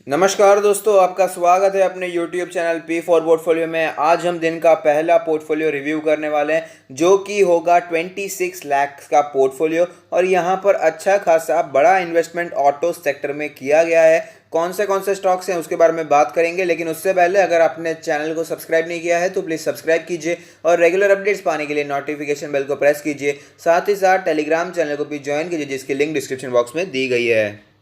नमस्कार दोस्तों, आपका स्वागत है अपने YouTube channel P for portfolio में। आज हम दिन का पहला पोर्टफोलियो रिव्यू करने वाले हैं जो कि होगा 26 लाख का पोर्टफोलियो। और यहाँ पर अच्छा खासा बड़ा इन्वेस्टमेंट ऑटो सेक्टर में किया गया है। कौन से स्टॉक्स हैं उसके बारे में बात करेंगे, लेकिन उससे पहले अगर आपने चैनल को सब्सक्राइब नहीं किया है तो प्लीज़ सब्सक्राइब कीजिए और रेगुलर अपडेट्स पाने के लिए नोटिफिकेशन बेल को प्रेस कीजिए। साथ ही साथ टेलीग्राम चैनल को भी ज्वाइन कीजिए जिसकी लिंक डिस्क्रिप्शन बॉक्स में दी गई है।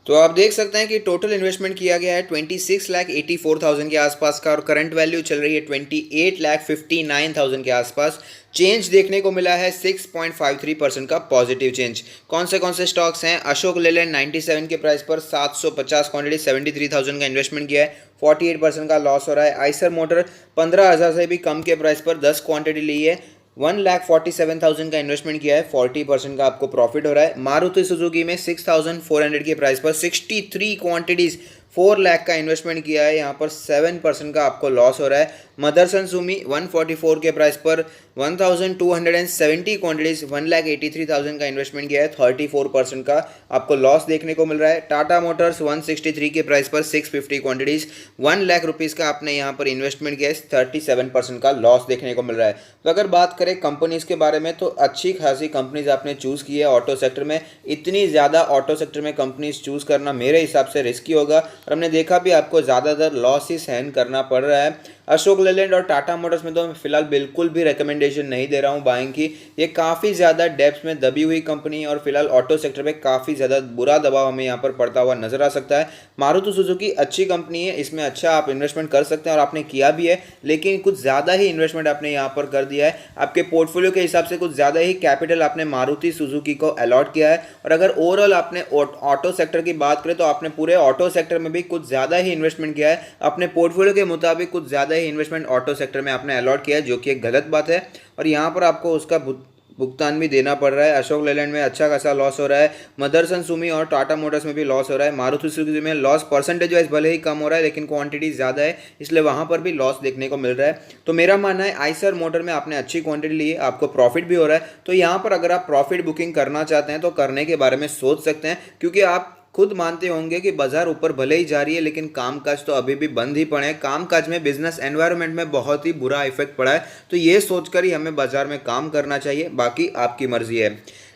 तो आप देख सकते हैं कि टोटल इन्वेस्टमेंट किया गया है 26,84,000 के आसपास का और करंट वैल्यू चल रही है 28,59,000 के आसपास। चेंज देखने को मिला है 6.53% का पॉजिटिव चेंज। कौन से स्टॉक्स हैं? अशोक लेलैंड 97 के प्राइस पर 750 क्वांटिटी 73,000 का इन्वेस्टमेंट किया है, 48% का लॉस हो रहा है। आइसर मोटर 15,000 से भी कम के प्राइस पर 10 क्वांटिटी ली है, 1,47,000 का इन्वेस्टमेंट किया है, 40% का आपको प्रॉफिट हो रहा है। मारुति सुजुकी में 6,400 के प्राइस पर 63 क्वांटिटीज 4 लाख का इन्वेस्टमेंट किया है, यहाँ पर 7% का आपको लॉस हो रहा है। मदरसन सुमी 144 के प्राइस पर 1,270 क्वांटिटीज 1,83,000 का इन्वेस्टमेंट किया है, 34% का आपको लॉस देखने को मिल रहा है। टाटा मोटर्स 163 के प्राइस पर 650 क्वांटिटीज 1 लाख रुपीज़ का आपने यहाँ पर इन्वेस्टमेंट किया है, 37% का लॉस देखने को मिल रहा है। तो अगर बात करें कंपनीज के बारे में तो अच्छी खासी कंपनीज आपने चूज़ की है ऑटो सेक्टर में। इतनी ज़्यादा ऑटो सेक्टर में कंपनीज चूज़ करना मेरे हिसाब से रिस्की होगा और हमने देखा भी आपको ज़्यादातर लॉस ही सहन करना पड़ रहा है। अशोक लेलैंड और टाटा मोटर्स में तो मैं फिलहाल बिल्कुल भी रिकमेंडेशन नहीं दे रहा हूँ बाइंग की। ये काफ़ी ज़्यादा डेप्थ में दबी हुई कंपनी है और फिलहाल ऑटो सेक्टर में काफ़ी ज़्यादा बुरा दबाव हमें यहाँ पर पड़ता हुआ नजर आ सकता है। मारुति सुजुकी अच्छी कंपनी है, इसमें अच्छा आप इन्वेस्टमेंट कर सकते हैं और आपने किया भी है, लेकिन कुछ ज़्यादा ही इन्वेस्टमेंट आपने यहाँ पर कर दिया है। आपके पोर्टफोलियो के हिसाब से कुछ ज़्यादा ही कैपिटल आपने मारुति सुजुकी को अलॉट किया है। और अगर ओवरऑल आपने ऑटो सेक्टर की बात करें तो आपने पूरे ऑटो सेक्टर में भी कुछ ज़्यादा ही इन्वेस्टमेंट किया है। अपने पोर्टफोलियो के मुताबिक कुछ ज़्यादा ही इन्वेस्टमेंट ऑटो सेक्टर में आपने अलॉट किया है, जो कि एक गलत बात है और यहाँ पर आपको उसका भुगतान भी देना पड़ रहा है। अशोक लेलैंड में अच्छा खासा लॉस हो रहा है, मदरसन सुमी और टाटा मोटर्स में भी लॉस हो रहा है। मारुति सुजुकी में लॉस परसेंटेज वाइज भले ही कम हो रहा है लेकिन क्वांटिटी ज़्यादा है, इसलिए वहाँ पर भी लॉस देखने को मिल रहा है। तो मेरा मानना है आइसर मोटर में आपने अच्छी क्वांटिटी ली है, आपको प्रॉफिट भी हो रहा है। तो यहाँ पर अगर आप प्रॉफिट बुकिंग करना चाहते हैं तो करने के बारे में सोच सकते हैं, क्योंकि आप खुद मानते होंगे कि बाजार ऊपर भले ही जा रही है लेकिन कामकाज तो अभी भी बंद ही पड़े हैं। कामकाज में, बिजनेस एनवायरनमेंट में बहुत ही बुरा इफेक्ट पड़ा है। तो ये सोचकर ही हमें बाजार में काम करना चाहिए, बाकी आपकी मर्जी है।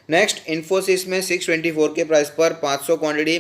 नेक्स्ट, इन्फोसिस में 624 के प्राइस पर 500 क्वांटिटी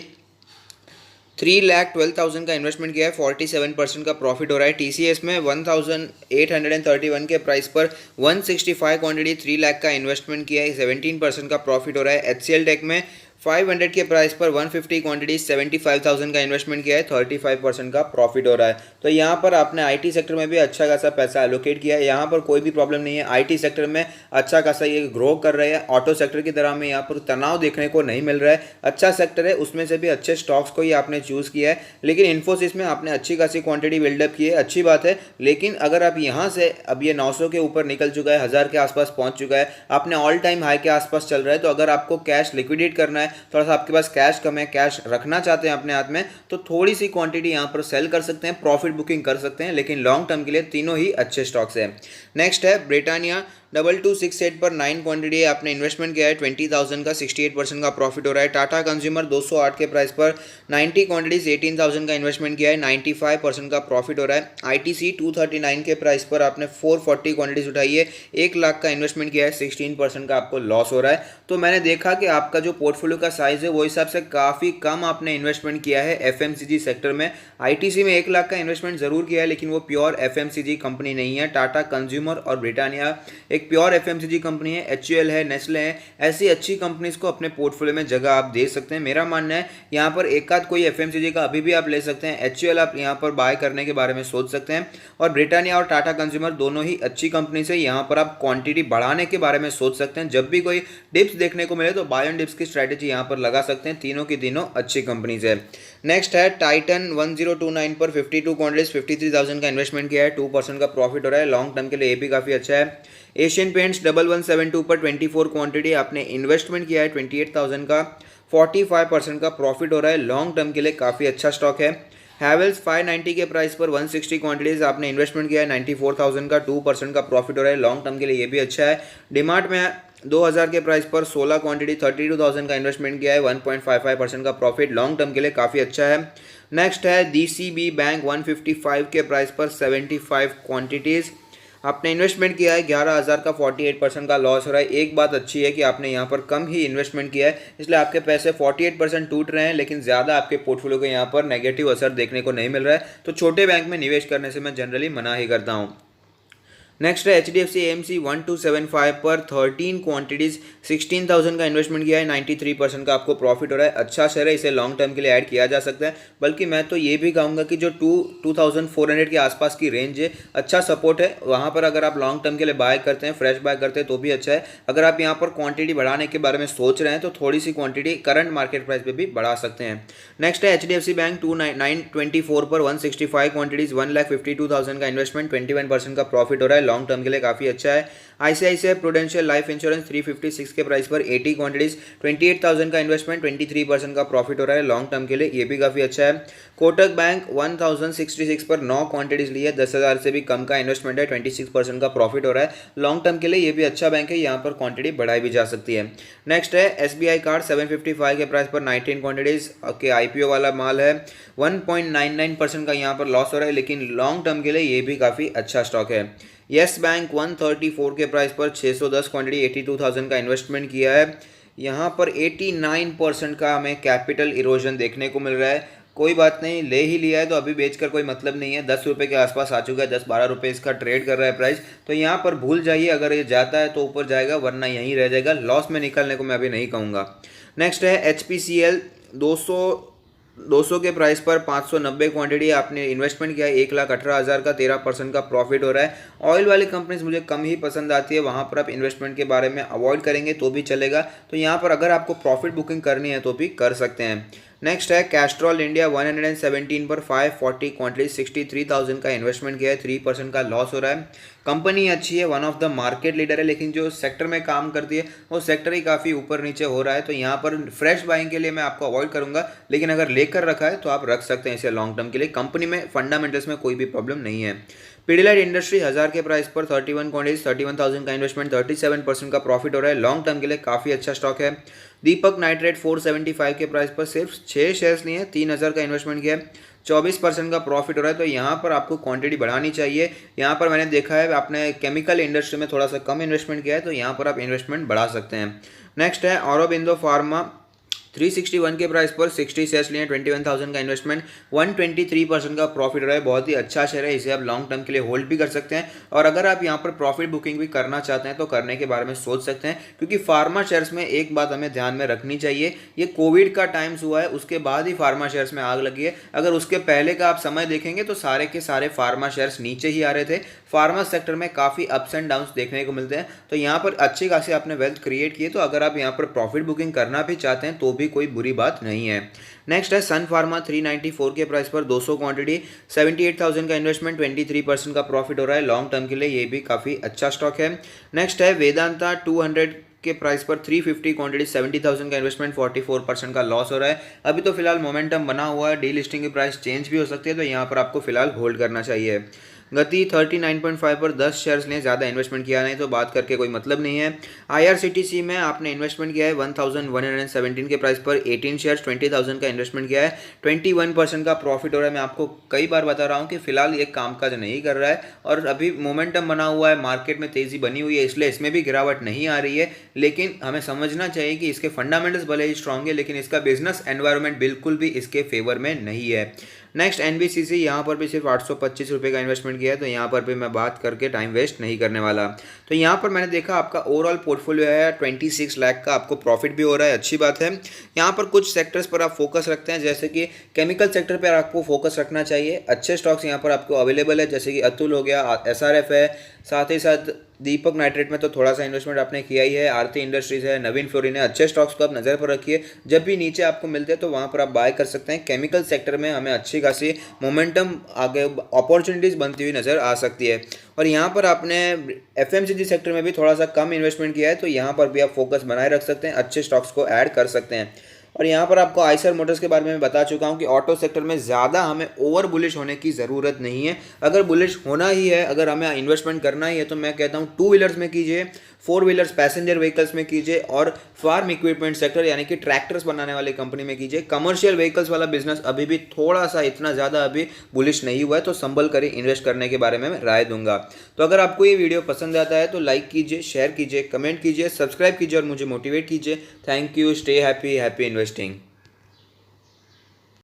3,12,000 का इन्वेस्टमेंट किया है, 47% का प्रॉफिट हो रहा है। टीसीएस में 1,831 के प्राइस पर 165 क्वांटिटी 3 लाख का इन्वेस्टमेंट किया है, 17% का प्रॉफिट हो रहा है। एचसीएल टेक में 500 के प्राइस पर 150 क्वांटिटी 75,000 का इन्वेस्टमेंट किया है, 35% का प्रॉफिट हो रहा है। तो यहाँ पर आपने आईटी सेक्टर में भी अच्छा खासा पैसा एलोकेट किया है, यहाँ पर कोई भी प्रॉब्लम नहीं है। आईटी सेक्टर में अच्छा खासा ये ग्रो कर रहे हैं, ऑटो सेक्टर की तरह में यहाँ पर तनाव देखने को नहीं मिल रहा है। अच्छा सेक्टर है, उसमें से भी अच्छे स्टॉक्स को ही आपने चूज़ किया है। लेकिन इन्फोसिस में आपने अच्छी खासी क्वांटिटी बिल्डअप की है, अच्छी बात है। लेकिन अगर आप यहाँ से, अब ये 900 के ऊपर निकल चुका है, 1000 के आसपास पहुँच चुका है, आपने ऑल टाइम हाई के आसपास चल रहा है, तो अगर आपको कैश लिक्विडेट करना है, थोड़ा सा आपके पास कैश कम है, कैश रखना चाहते हैं अपने हाथ में, तो थोड़ी सी क्वांटिटी यहाँ पर सेल कर सकते हैं, प्रॉफिट बुकिंग कर सकते हैं। लेकिन लॉन्ग टर्म के लिए तीनों ही अच्छे स्टॉक्स हैं। नेक्स्ट है ब्रिटानिया 2268 पर 9 क्वांटिटी है, आपने इन्वेस्टमेंट किया है 20,000 का, 68% का प्रॉफिट हो रहा है। टाटा कंज्यूमर 208 के प्राइस पर 90 क्वांटिटीज 18,000 का इन्वेस्टमेंट किया है, 95% का प्रॉफिट हो रहा है। आईटीसी 239 के प्राइस पर आपने 440 क्वांटिटीज उठाई है, 1 लाख का इन्वेस्टमेंट किया है, 16% का आपको लॉस हो रहा है। तो मैंने देखा कि आपका जो पोर्टफोलियो का साइज है वो हिसाब से काफ़ी कम आपने इन्वेस्टमेंट किया है एफएमसीजी सेक्टर में। आईटीसी में 1 लाख का इन्वेस्टमेंट जरूर किया है लेकिन वो प्योर एफएमसीजी कंपनी नहीं है। टाटा कंज्यूमर और ब्रिटानिया एक प्योर एफएमसीजी कंपनी है, एचयूएल है, नेस्ले है, ऐसी अच्छी कंपनीज को अपने पोर्टफोलियो में जगह आप दे सकते हैं। मेरा मानना है यहाँ पर एक आध कोई एफएमसीजी का अभी भी आप ले सकते हैं, एचयूएल आप यहाँ पर बाय करने के बारे में सोच सकते हैं। और ब्रिटानिया और टाटा कंज्यूमर दोनों ही अच्छी कंपनी से, यहाँ पर आप क्वांटिटी बढ़ाने के बारे में सोच सकते हैं। जब भी कोई डिप्स देखने को मिले तो बाय एंड डिप्स की स्ट्रैटेजी यहाँ पर लगा सकते हैं, तीनों की तीनों अच्छी कंपनीज है। नेक्स्ट है टाइटन 1029 पर 52 क्वांटिटीज 53,000 का इन्वेस्टमेंट किया है, 2% का प्रॉफिट हो रहा है। लॉन्ग टर्म के लिए ये भी काफ़ी अच्छा है। एशियन पेंट्स 1172 पर 24 क्वांटिटी आपने इन्वेस्टमेंट किया है 28,000 का, 45% का प्रॉफिट हो रहा है। लॉन्ग टर्म के लिए काफ़ी अच्छा स्टॉक है। हैवेल्स 590 के प्राइस पर 160 क्वांटिटीज आपने इन्वेस्टमेंट किया है, 94,000 का, 2% का प्रॉफिट हो रहा है। लॉन्ग टर्म के लिए ये भी अच्छा है। डिमार्ट में 2000 के प्राइस पर 16 क्वांटिटी 32,000 का इन्वेस्टमेंट किया है, 1.55% का प्रॉफिट लॉन्ग टर्म के लिए काफ़ी अच्छा है। नेक्स्ट है DCB बैंक 155 के प्राइस पर 75 क्वांटिटीज़ आपने इन्वेस्टमेंट किया है, 11,000 का 48% का लॉस हो रहा है। एक बात अच्छी है कि आपने यहाँ पर कम ही इन्वेस्टमेंट किया है, इसलिए आपके पैसे 48% टूट रहे हैं, लेकिन ज़्यादा आपके पोर्टफोलियो को यहाँ पर नेगेटिव असर देखने को नहीं मिल रहा है। तो छोटे बैंक में निवेश करने से मैं जनरली मना ही करता हूँ। नेक्स्ट है HDFC AMC 1275 पर 13 क्वांटिटीज़ 16,000 का इन्वेस्टमेंट किया है, 93% का आपको प्रॉफिट हो रहा है। अच्छा शेयर है, इसे लॉन्ग टर्म के लिए ऐड किया जा सकता है। बल्कि मैं तो ये भी कहूँगा कि जो 2400 के आसपास की रेंज है, अच्छा सपोर्ट है, वहाँ पर अगर आप लॉन्ग टर्म के लिए बाय करते हैं, फ्रेश बाय करते हैं तो भी अच्छा है। अगर आप यहाँ पर क्वांटिटी बढ़ाने के बारे में सोच रहे हैं तो थोड़ी सी क्वांटिटी करंट मार्केट प्राइस पर भी बढ़ा सकते हैं। नेक्स्ट है HDFC बैंक 924 पर 165 क्वांटिटीज़ 1,52,000 का इन्वेस्टमेंट, 21% का प्रॉफिट हो रहा है, लॉन्ग टर्म के लिए काफ़ी अच्छा है। ICICI प्रूडेंशियल लाइफ इंश्योरेंस 356 के प्राइस पर 80 क्वांटिटीज़ 28,000 का इन्वेस्टमेंट, 23% का प्रॉफिट हो रहा है, लॉन्ग टर्म के लिए ये भी काफ़ी अच्छा है। कोटक बैंक 1066 पर 9 क्वांटिटीज़ ली है, 10,000 से भी कम का इन्वेस्टमेंट है, 26% का प्रॉफिट हो रहा है, लॉन्ग टर्म के लिए ये भी अच्छा बैंक है, यहाँ पर क्वांटिटी बढ़ाई भी जा सकती है। नेक्स्ट है SBI कार्ड 755 के प्राइस पर 19 क्वांटिटीज़ के IPO वाला माल है, 1.99% का यहाँ पर लॉस हो रहा है, लेकिन लॉन्ग टर्म के लिए ये भी काफ़ी अच्छा स्टॉक है। येस बैंक 134 के प्राइस पर 610 क्वांटिटी 82,000 का इन्वेस्टमेंट किया है, यहाँ पर 89% का हमें कैपिटल इरोजन देखने को मिल रहा है। कोई बात नहीं, ले ही लिया है तो अभी बेचकर कोई मतलब नहीं है। 10 रुपये के आसपास आ चुका है, 10-12 रुपये इसका ट्रेड कर रहा है प्राइस, तो यहाँ पर भूल जाइए। अगर ये जाता है तो ऊपर जाएगा, वरना यहीं रह जाएगा। लॉस में निकलने को मैं अभी नहीं कहूँगा। नेक्स्ट है HPCL 200 के प्राइस पर 590 क्वांटिटी आपने इन्वेस्टमेंट किया है, 1,18,000 का 13% का प्रॉफिट हो रहा है। ऑयल वाली कंपनीज मुझे कम ही पसंद आती है, वहाँ पर आप इन्वेस्टमेंट के बारे में अवॉइड करेंगे तो भी चलेगा। तो यहाँ पर अगर आपको प्रॉफिट बुकिंग करनी है तो भी कर सकते हैं। नेक्स्ट है कैस्ट्रॉल इंडिया 117 पर 540 क्वांटिटी 63,000 का इन्वेस्टमेंट किया है, 3% का लॉस हो रहा है। कंपनी अच्छी है, one of the market leader है, लेकिन जो सेक्टर में काम करती है वो सेक्टर ही काफ़ी ऊपर नीचे हो रहा है। तो यहाँ पर फ्रेश बाइंग के लिए मैं आपको अवॉइड करूँगा, लेकिन अगर लेकर रखा है तो आप रख सकते हैं इसे लॉन्ग टर्म के लिए। कंपनी में फंडामेंटल्स में कोई भी प्रॉब्लम नहीं है। पीडीलाइट इंडस्ट्री 1000 के प्राइस पर 31 क्वांटिटीज 31,000 का इन्वेस्टमेंट, 37% का प्रॉफिट हो रहा है, लॉन्ग टर्म के लिए काफ़ी अच्छा स्टॉक है। दीपक नाइट्रेट 475 के प्राइस पर सिर्फ 6 शेयर्स लिए हैं, 3,000 का इन्वेस्टमेंट किया है, 24% का प्रॉफिट हो रहा है। तो यहाँ पर आपको क्वांटिटी बढ़ानी चाहिए। यहाँ पर मैंने देखा है आपने केमिकल इंडस्ट्री में थोड़ा सा कम इन्वेस्टमेंट किया है, तो यहाँ पर आप इन्वेस्टमेंट बढ़ा सकते हैं। नेक्स्ट है औरोबिंदो फार्मा 361 के प्राइस पर 60 शेयर्स लिए, 21,000 का इन्वेस्टमेंट, 123% का प्रॉफिट हो रहा है। बहुत ही अच्छा शेयर है, इसे आप लॉन्ग टर्म के लिए होल्ड भी कर सकते हैं। और अगर आप यहाँ पर प्रॉफिट बुकिंग भी करना चाहते हैं तो करने के बारे में सोच सकते हैं, क्योंकि फार्मा शेयर्स में एक बात हमें ध्यान में रखनी चाहिए, ये कोविड का टाइम्स हुआ है, उसके बाद ही फार्मा शेयर्स में आग लगी है। अगर उसके पहले का आप समय देखेंगे तो सारे के सारे फार्मा शेयर्स नीचे ही आ रहे थे। फार्मा सेक्टर में काफ़ी अप्स एंड डाउन्स देखने को मिलते हैं। तो यहाँ पर अच्छी खासी आपने वेल्थ क्रिएट की है, तो अगर आप यहाँ पर प्रॉफिट बुकिंग करना भी चाहते हैं तो भी कोई बुरी बात नहीं है। नेक्स्ट है सन फार्मा 394 के प्राइस पर 200 क्वांटिटी 78,000 का इन्वेस्टमेंट, 23% का प्रॉफिट हो रहा है, लॉन्ग टर्म के लिए ये भी काफ़ी अच्छा स्टॉक है। नेक्स्ट है वेदांता 200 के प्राइस पर 350 क्वांटिटी 70,000 का इन्वेस्टमेंट, 44% का लॉस हो रहा है। अभी तो फिलहाल मोमेंटम बना हुआ है, डी लिस्टिंग की प्राइस चेंज भी हो सकती है, तो यहाँ पर आपको फिलहाल होल्ड करना चाहिए। गति 39.5 पर 10 शेयर्स लें, ज़्यादा इन्वेस्टमेंट किया नहीं तो बात करके कोई मतलब नहीं है। IRCTC में आपने इन्वेस्टमेंट किया है 1,117 के प्राइस पर 18 शेयर्स 20,000 का इन्वेस्टमेंट किया है, 21% का प्रॉफिट हो रहा है। मैं आपको कई बार बता रहा हूँ कि फिलहाल ये कामकाज नहीं कर रहा है और अभी मोमेंटम बना हुआ है, मार्केट में तेज़ी बनी हुई है, इसलिए इसमें भी गिरावट नहीं आ रही है। लेकिन हमें समझना चाहिए कि इसके फंडामेंटल्स भले ही स्ट्रांग है, लेकिन इसका बिजनेस एनवायरनमेंट बिल्कुल भी इसके फेवर में नहीं है। नेक्स्ट NBCC, यहाँ पर भी सिर्फ 825 रुपये का इन्वेस्टमेंट किया है, तो यहाँ पर भी मैं बात करके टाइम वेस्ट नहीं करने वाला। तो यहाँ पर मैंने देखा आपका ओवरऑल पोर्टफोलियो है 26 लाख का, आपको प्रॉफिट भी हो रहा है, अच्छी बात है। यहाँ पर कुछ सेक्टर्स पर आप फोकस रखते हैं, जैसे कि केमिकल सेक्टर पर आपको फोकस रखना चाहिए। अच्छे स्टॉक्स यहाँ पर आपको अवेलेबल है, जैसे कि अतुल हो गया, SRF है, साथ ही साथ दीपक नाइट्रेट में तो थोड़ा सा इन्वेस्टमेंट आपने किया ही है, आरती इंडस्ट्रीज है, नवीन फ्लोरिन है। अच्छे स्टॉक्स को आप नज़र पर रखिए, जब भी नीचे आपको मिलते हैं तो वहाँ पर आप बाय कर सकते हैं। केमिकल सेक्टर में हमें अच्छी खासी मोमेंटम आगे अपॉर्चुनिटीज़ बनती हुई नज़र आ सकती है। और यहाँ पर आपने FMCG सेक्टर में भी थोड़ा सा कम इन्वेस्टमेंट किया है, तो यहाँ पर भी आप फोकस बनाए रख सकते हैं, अच्छे स्टॉक्स को ऐड कर सकते हैं। और यहाँ पर आपको आइसर मोटर्स के बारे में बता चुका हूँ कि ऑटो सेक्टर में ज़्यादा हमें ओवर बुलिश होने की ज़रूरत नहीं है। अगर बुलिश होना ही है, अगर हमें इन्वेस्टमेंट करना ही है, तो मैं कहता हूँ टू व्हीलर्स में कीजिए, फोर व्हीलर्स पैसेंजर व्हीकल्स में कीजिए और फार्म इक्विपमेंट सेक्टर यानी कि ट्रैक्टर्स बनाने वाली कंपनी में कीजिए। कमर्शियल व्हीकल्स वाला बिजनेस अभी भी थोड़ा सा इतना ज़्यादा अभी बुलिश नहीं हुआ है, तो संभल कर इन्वेस्ट करने के बारे में मैं राय दूंगा। तो अगर आपको ये वीडियो पसंद आता है तो लाइक कीजिए, शेयर कीजिए, कमेंट कीजिए, सब्सक्राइब कीजिए और मुझे मोटिवेट कीजिए। Thank you. Stay happy, happy investing.